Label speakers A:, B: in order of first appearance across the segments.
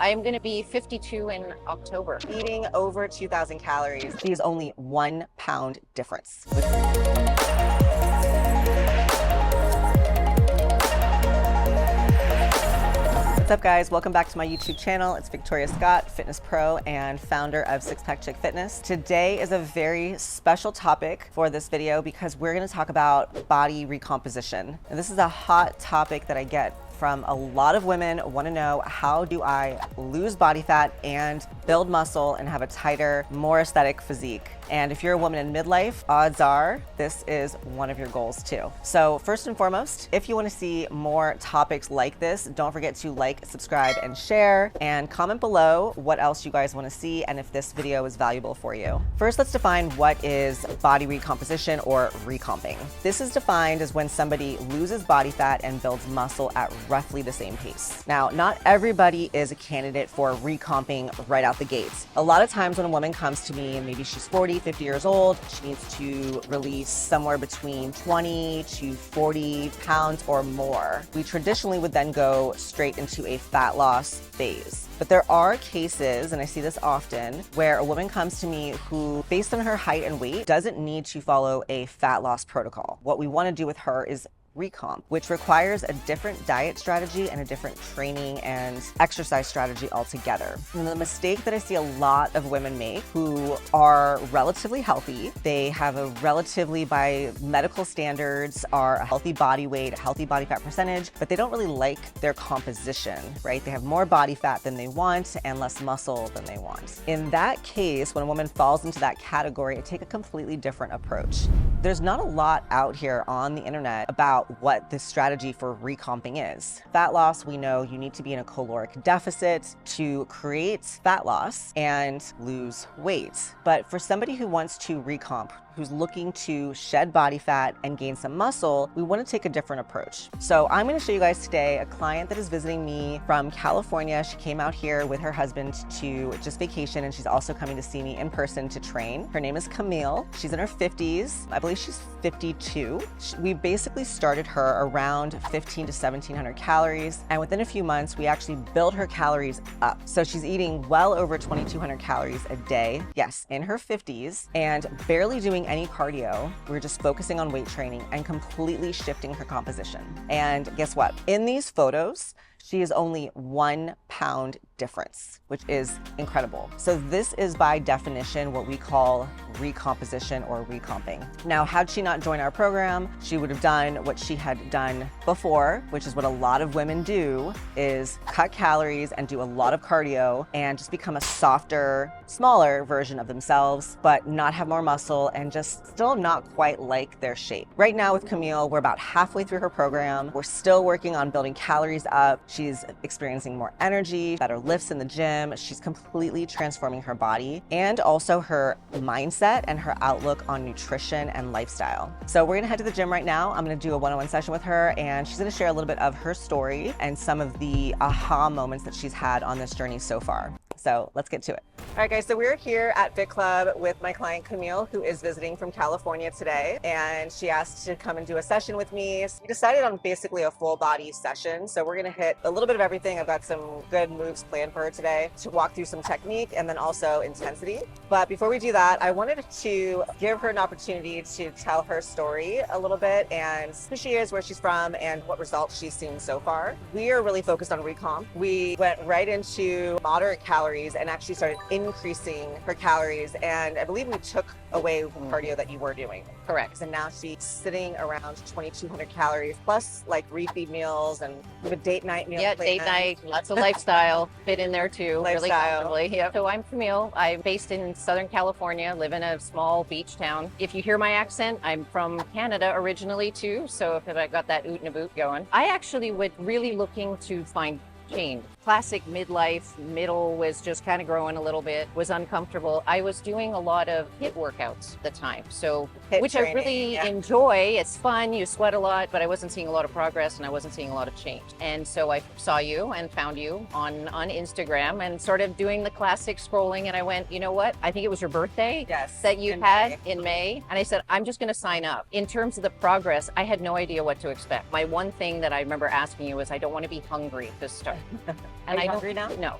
A: I'm going to be 52 in October.
B: Eating over 2,000 calories.
C: She's only 1 pound difference. What's up, guys? Welcome back to my YouTube channel. It's Victoria Scott, fitness pro and founder of Six Pack Chick Fitness. Today is a very special topic for this video because we're going to talk about body recomposition. And this is a hot topic that I get from a lot of women. Want to know, how do I lose body fat and build muscle and have a tighter, more aesthetic physique? And if you're a woman in midlife, odds are this is one of your goals too. So first and foremost, if you want to see more topics like this, don't forget to like, subscribe, and share, and comment below what else you guys want to see and if this video is valuable for you. First, let's define what is body recomposition or recomping. This is defined as when somebody loses body fat and builds muscle at roughly the same pace. Now, not everybody is a candidate for recomping right out the gates. A lot of times when a woman comes to me and maybe she's 40, 50 years old, she needs to release somewhere between 20 to 40 pounds or more. We traditionally would then go straight into a fat loss phase. But there are cases, and I see this often, where a woman comes to me who, based on her height and weight, doesn't need to follow a fat loss protocol. What we want to do with her is recomp, which requires a different diet strategy and a different training and exercise strategy altogether. And the mistake that I see a lot of women make who are relatively healthy, they have a relatively, by medical standards, are a healthy body weight, a healthy body fat percentage, but they don't really like their composition, right? They have more body fat than they want and less muscle than they want. In that case, when a woman falls into that category, I take a completely different approach. There's not a lot out here on the internet about what the strategy for recomping is. Fat loss, we know you need to be in a caloric deficit to create fat loss and lose weight. But for somebody who wants to recomp, who's looking to shed body fat and gain some muscle, we want to take a different approach. So I'm going to show you guys today a client that is visiting me from California. She came out here with her husband to just vacation, and she's also coming to see me in person to train. Her name is Camille. She's in her 50s. I believe she's 52. We basically started her around 15 to 1700 calories, and within a few months we actually built her calories up. So she's eating well over 2200 calories a day. Yes, in her 50s, and barely doing any cardio. We're just focusing on weight training and completely shifting her composition. And guess what? In these photos, she is only 1 pound difference, which is incredible. So this is by definition what we call recomposition or recomping. Now, had she not joined our program, she would have done what she had done before, which is what a lot of women do, is cut calories and do a lot of cardio and just become a softer, smaller version of themselves, but not have more muscle and just still not quite like their shape. Right now with Camille, we're about halfway through her program. We're still working on building calories up. She's experiencing more energy, better lifts in the gym. She's completely transforming her body and also her mindset and her outlook on nutrition and lifestyle. So we're gonna head to the gym right now. I'm gonna do a one-on-one session with her, and she's gonna share a little bit of her story and some of the aha moments that she's had on this journey so far. So let's get to it.
B: All right, guys, so we're here at Fit Club with my client Camille, who is visiting from California today, and she asked to come and do a session with me. So we decided on basically a full body session. So we're gonna hit a little bit of everything. I've got some good moves planned for her today to walk through some technique and then also intensity. But before we do that, I wanted to give her an opportunity to tell her story a little bit and who she is, where she's from, and what results she's seen so far. We are really focused on recomp. We went right into moderate calories and actually started increasing her calories, and I believe we took away cardio that you were doing.
A: Correct.
B: And now she's sitting around 2200 calories plus like refeed meals and a date night meal.
A: Yeah,
B: plan.
A: date night, lots of lifestyle fit in there too, really
B: Lifestyle.
A: comfortably. Yeah. So I'm Camille. I'm based in Southern California, live in a small beach town. If you hear my accent, I'm from Canada originally too, so if I got that oot and a boot going. I actually was really looking to find change. Classic midlife, middle was just kind of growing a little bit, was uncomfortable. I was doing a lot of HIIT workouts at the time, so
B: HIIT
A: which
B: training,
A: I really
B: yeah.
A: enjoy. It's fun, you sweat a lot, but I wasn't seeing a lot of progress and I wasn't seeing a lot of change. And so I saw you and found you on Instagram and sort of doing the classic scrolling, and I went, you know what? I think it was your birthday
B: Yes,
A: that you
B: in
A: had
B: May.
A: in May. And I said, I'm just gonna sign up. In terms of the progress, I had no idea what to expect. My one thing that I remember asking you was, I don't want to be hungry to start.
B: Are you
A: I don't
B: hungry now?
A: No,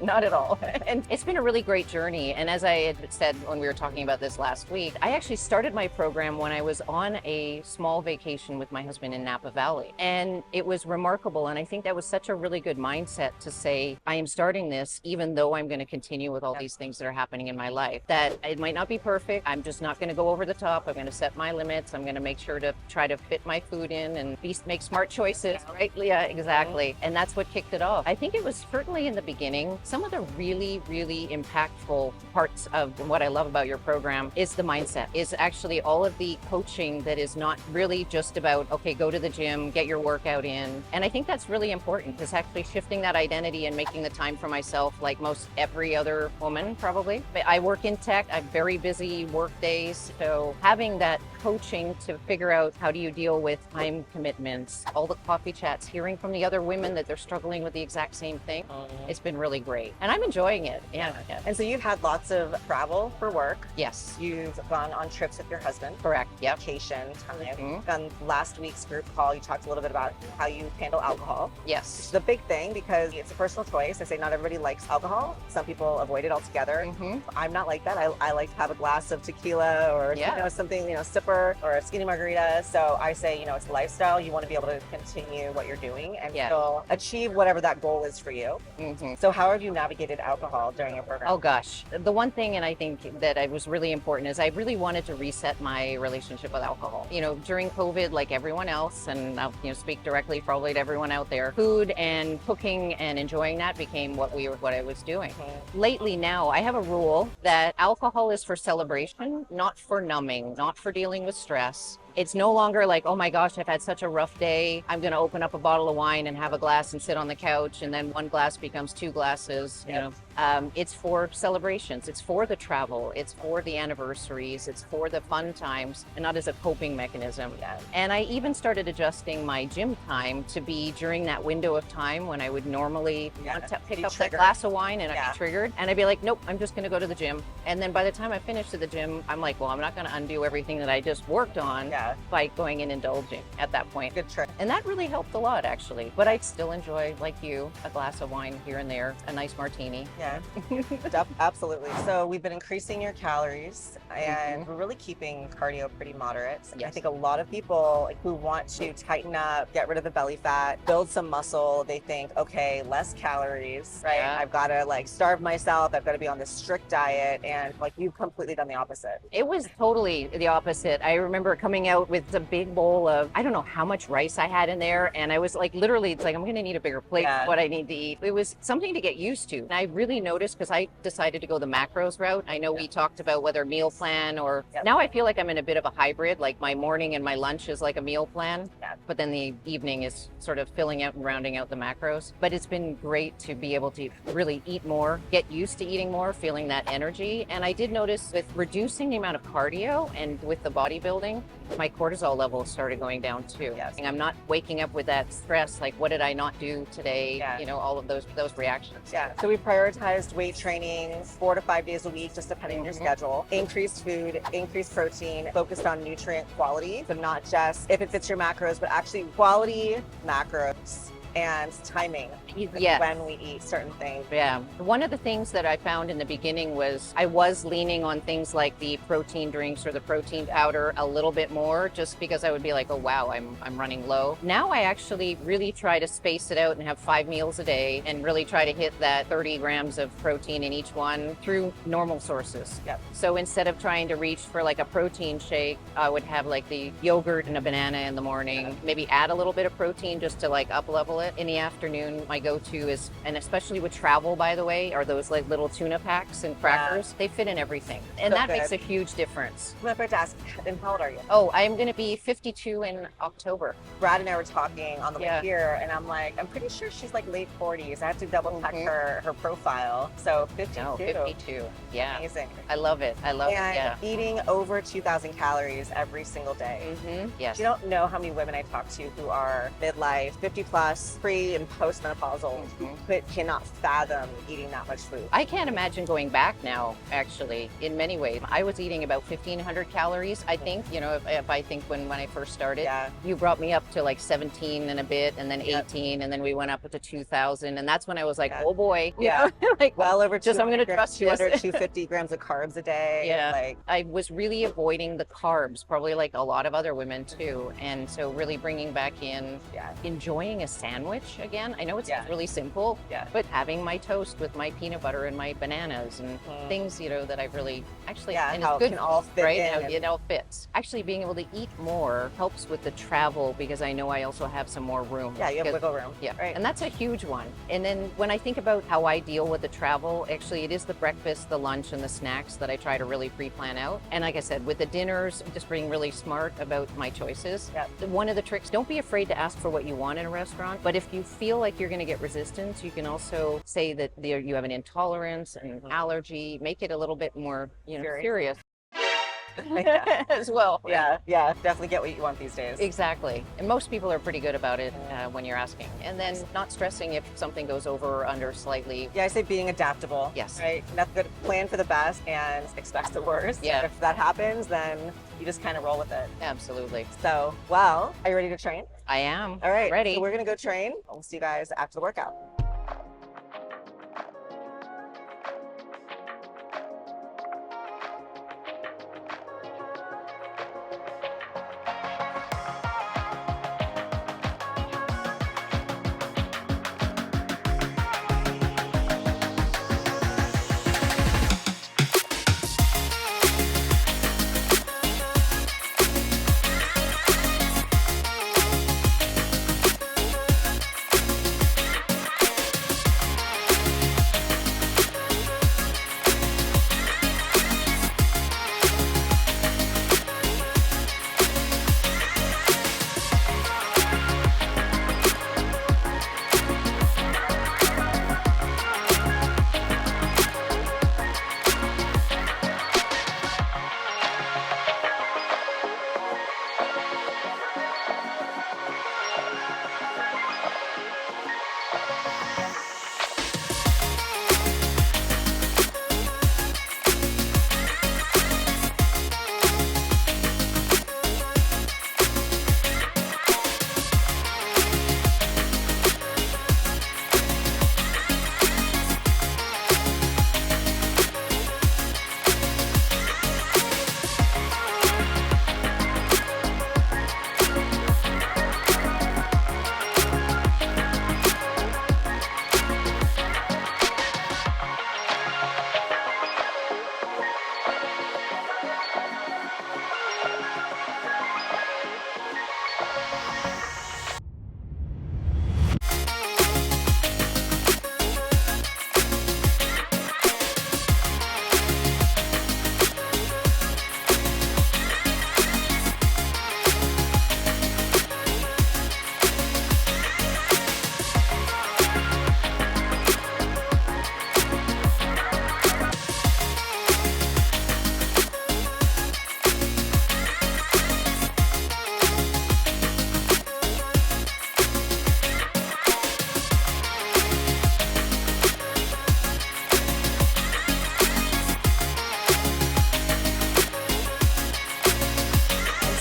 A: not at all. And it's been a really great journey. And as I had said when we were talking about this last week, I actually started my program when I was on a small vacation with my husband in Napa Valley. And it was remarkable. And I think that was such a really good mindset to say, I am starting this even though I'm going to continue with all these things that are happening in my life. That it might not be perfect. I'm just not going to go over the top. I'm going to set my limits. I'm going to make sure to try to fit my food in and make smart choices, right? Yeah, exactly. And that's what kicked it off. I think it was certainly in the beginning. Some of the really, really impactful parts of what I love about your program is the mindset, is actually all of the coaching that is not really just about, okay, go to the gym, get your workout in. And I think that's really important, because actually shifting that identity and making the time for myself, like most every other woman probably. But I work in tech, I have very busy work days. So having that coaching to figure out how do you deal with time commitments, all the coffee chats, hearing from the other women that they're struggling with the exact same thing. It's been really great. And I'm enjoying it. Yeah.
B: And so you've had lots of travel for work.
A: Yes.
B: You've gone on trips with your husband.
A: Correct. Yep.
B: Vacation time. On last week's group call, you talked a little bit about how you handle alcohol.
A: Yes.
B: It's a big thing because it's a personal choice. I say not everybody likes alcohol. Some people avoid it altogether. I'm not like that. I like to have a glass of tequila or something, sipper or a skinny margarita. So I say, it's a lifestyle. You want to be able to continue what you're doing and still achieve whatever that goal is for you. So how have you navigated alcohol during your program?
A: Oh gosh, the one thing, and I think that I was really important, is I really wanted to reset my relationship with alcohol. During COVID, like everyone else, and I'll speak directly probably to everyone out there, food and cooking and enjoying that became what I was doing. Lately now, I have a rule that alcohol is for celebration, not for numbing, not for dealing with stress. It's no longer like, oh my gosh, I've had such a rough day. I'm going to open up a bottle of wine and have a glass and sit on the couch, and then one glass becomes two glasses. It's for celebrations. It's for the travel. It's for the anniversaries. It's for the fun times, and not as a coping mechanism. And I even started adjusting my gym time to be during that window of time when I would normally want to pick up that glass of wine and I'd be triggered. And I'd be like, nope, I'm just going to go to the gym. And then by the time I finished at the gym, I'm like, well, I'm not going to undo everything that I just worked on by going and indulging at that point.
B: Good trick.
A: And that really helped a lot, actually. But I still enjoy, like you, a glass of wine here and there, a nice martini.
B: Yeah, absolutely. So we've been increasing your calories and we're really keeping cardio pretty moderate. I think a lot of people who want to tighten up, get rid of the belly fat, build some muscle, they think, okay, less calories, right? I've got to starve myself. I've got to be on this strict diet. And you've completely done the opposite.
A: It was totally the opposite. I remember coming out with a big bowl of, I don't know how much rice I had in there. And I was literally, it's I'm going to need a bigger plate for what I need to eat. It was something to get used to. And I really noticed, because I decided to go the macros route. I know we talked about whether meal plan or now I feel like I'm in a bit of a hybrid. Like my morning and my lunch is like a meal plan, but then the evening is sort of filling out and rounding out the macros. But it's been great to be able to really eat more, get used to eating more, feeling that energy. And I did notice with reducing the amount of cardio and with the bodybuilding, my cortisol levels started going down too. And I'm not waking up with that stress, like what did I not do today? All of those reactions.
B: So we prioritized weight training 4 to 5 days a week, just depending on your schedule. Increased food, increased protein, focused on nutrient quality. So not just if it fits your macros, but actually quality macros and timing when we eat certain things.
A: One of the things that I found in the beginning was I was leaning on things like the protein drinks or the protein powder a little bit more, just because I would be like, oh wow, I'm running low. Now I actually really try to space it out and have 5 meals a day and really try to hit that 30 grams of protein in each one through normal sources. So instead of trying to reach for like a protein shake, I would have like the yogurt and a banana in the morning, maybe add a little bit of protein just to up level it. In the afternoon, my go-to is, and especially with travel, by the way, are those little tuna packs and crackers. They fit in everything. And that makes a huge difference.
B: I'm about to ask, and how old are you?
A: Oh, I'm going to be 52 in October.
B: Brad and I were talking on the way here, and I'm like, I'm pretty sure she's late 40s. I have to double check her profile. So 52.
A: No, 52. Yeah.
B: Amazing.
A: I love it. I love it.
B: And eating over 2,000 calories every single day.
A: Yes.
B: You don't know how many women I talk to who are midlife, 50 plus, pre and postmenopausal but cannot fathom eating that much food.
A: I can't imagine going back now, actually, in many ways. I was eating about 1,500 calories, I think, you know, if I think when I first started.
B: Yeah.
A: You brought me up to like 17 and a bit, and then 18, and then we went up to 2,000, and that's when I was like, oh boy.
B: Yeah.
A: Like,
B: Well over
A: just I'm going to trust
B: 200,
A: this.
B: 250 grams of carbs a day.
A: Yeah.
B: Like,
A: I was really avoiding the carbs, probably like a lot of other women too. And so really bringing back in enjoying a sandwich again. I know it's really simple, but having my toast with my peanut butter and my bananas and things, you know, that I really actually, and
B: how
A: it's good,
B: it can all fit
A: right?
B: in
A: How
B: and-
A: it all fits. Actually being able to eat more helps with the travel because I know I also have some more room.
B: Yeah, you have wiggle room.
A: Yeah,
B: Right.
A: and that's a huge one. And then when I think about how I deal with the travel, actually it is the breakfast, the lunch, and the snacks that I try to really pre-plan out. And like I said, with the dinners, just being really smart about my choices. One of the tricks, don't be afraid to ask for what you want in a restaurant, but if you feel like you're going to get resistance, you can also say that you have an intolerance, an allergy, make it a little bit more, you know, serious. As well.
B: Yeah, definitely get what you want these days.
A: Exactly. And most people are pretty good about it when you're asking. And then not stressing if something goes over or under slightly.
B: Yeah, I say being adaptable.
A: Yes.
B: Right? That's good. Plan for the best and expect the worst.
A: Yeah.
B: If that happens, then you just kind of roll with it.
A: Absolutely.
B: So, well, are you ready to train?
A: I am.
B: All right.
A: Ready.
B: So we're going to go train. We'll see you guys after the workout.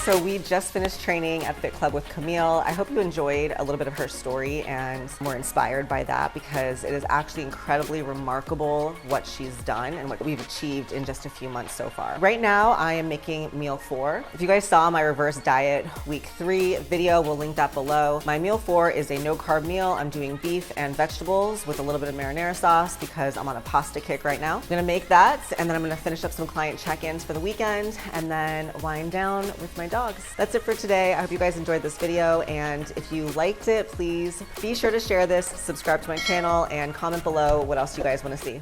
B: So we just finished training at Fit Club with Camille. I hope you enjoyed a little bit of her story and were inspired by that because it is actually incredibly remarkable what she's done and what we've achieved in just a few months so far. Right now, I am making meal 4. If you guys saw my reverse diet week 3 video, we'll link that below. My meal 4 is a no carb meal. I'm doing beef and vegetables with a little bit of marinara sauce because I'm on a pasta kick right now. I'm gonna make that and then I'm gonna finish up some client check-ins for the weekend and then wind down with my dogs. That's it for today. I hope you guys enjoyed this video, and if you liked it, please be sure to share this, subscribe to my channel, and comment below what else you guys want to see.